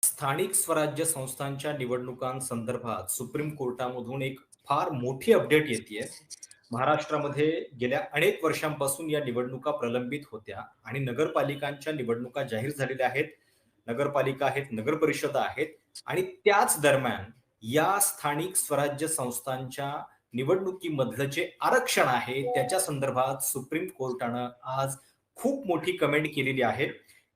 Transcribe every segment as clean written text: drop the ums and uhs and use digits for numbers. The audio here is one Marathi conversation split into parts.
स्थानिक स्वराज्य संस्थांच्या निवडणुकांसंदर्भात सुप्रीम कोर्टामधून एक फार मोठी अपडेट येतेय. महाराष्ट्रामध्ये गेल्या अनेक वर्षांपासून या निवडणुका प्रलंबित होत्या आणि नगरपालिकांच्या निवडणुका जाहीर झालेल्या आहेत. नगरपालिका आहेत, नगरपरिषदा आहेत आणि त्याच दरम्यान या स्थानिक स्वराज्य संस्थांच्या निवडणुकीमधलं जे आरक्षण आहे, त्याच्या संदर्भात सुप्रीम कोर्टानं आज खूप मोठी कमेंट केलेली आहे.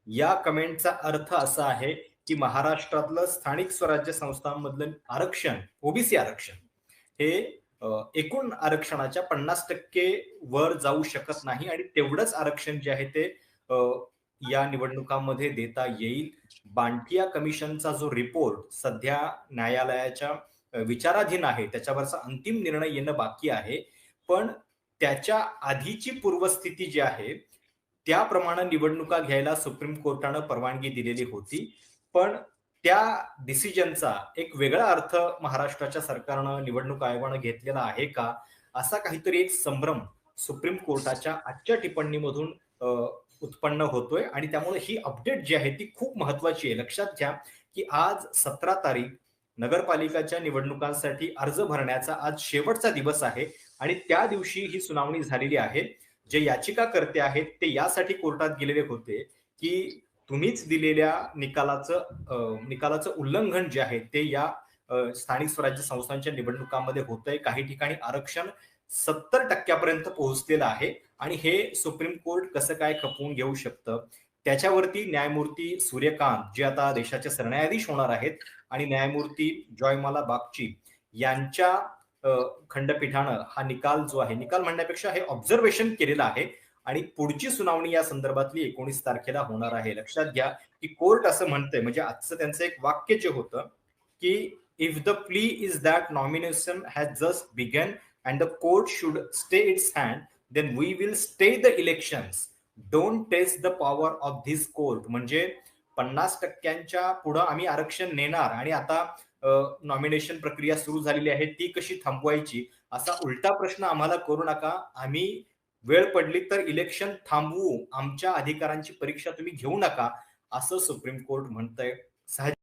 या कमेंटचा अर्थ असा आहे, की महाराष्ट्रातलं स्थानिक स्वराज्य संस्थांमधलं आरक्षण, ओबीसी आरक्षण हे एकूण आरक्षणाच्या 50% वर जाऊ शकत नाही आणि तेवढंच आरक्षण जे आहे ते अ, या निवडणुकांमध्ये देता येईल. बांटिया कमिशनचा जो रिपोर्ट सध्या न्यायालयाच्या विचाराधीन आहे, त्याच्यावरचा अंतिम निर्णय येणं बाकी आहे. पण त्याच्या आधीची पूर्वस्थिती जी आहे, त्याप्रमाणे निवडणुका घ्यायला सुप्रीम कोर्टानं परवानगी दिलेली होती. पण त्या डिसिजनचा एक वेगळा अर्थ महाराष्ट्राच्या सरकारनं, निवडणूक आयोगानं घेतलेला आहे का? असा काहीतरी एक संभ्रम सुप्रीम कोर्टाच्या आजच्या टिप्पणीमधून अ, उत्पन्न होतोय आणि त्यामुळे ही अपडेट जी आहे ती खूप महत्वाची आहे. लक्षात घ्या, की आज 17 तारीख नगरपालिकाच्या निवडणुकांसाठी अर्ज भरण्याचा आज शेवटचा दिवस आहे आणि त्या दिवशी ही सुनावणी झालेली आहे. जे याचिकाकर्ते आहेत ते यासाठी कोर्टात गेलेले होते, की तुम्हीच दिलेल्या निकालाचं उल्लंघन जे आहे ते या स्थानिक स्वराज्य संस्थांच्या निवडणुकांमध्ये होतंय. काही ठिकाणी आरक्षण 70% पर्यंत पोहोचलेलं आहे आणि हे सुप्रीम कोर्ट कसं काय खपवून घेऊ शकतं? त्याच्यावरती न्यायमूर्ती सूर्यकांत जे आता देशाचे सरन्यायाधीश होणार आहेत आणि न्यायमूर्ती जॉयमाला बागची यांच्या अ, खंडपीठानं हा निकाल जो आहे, निकाल म्हणण्यापेक्षा हे ऑब्झर्वेशन केलेलं आहे आणि पुढची सुनावणी या संदर्भातली 19 तारखेला होणार आहे. लक्षात घ्या, की कोर्ट असं म्हणतंय म्हणजे आजचं त्यांचं एक वाक्य जे होतं, की if the plea is that nomination has just begun and the court should stay its hand, then we will stay the elections. Don't test the power of this court. म्हणजे 50% पुढं आम्ही आरक्षण नेणार आणि आता नॉमिनेशन प्रक्रिया सुरू झालेली आहे, ती कशी थांबवायची? असा उलटा प्रश्न आम्हाला करू नका. आम्ही वेळ पडली तर इलेक्शन थांबवू. आमच्या अधिकारांची परीक्षा तुम्ही घेऊ नका, असं सुप्रीम कोर्ट म्हणतंय.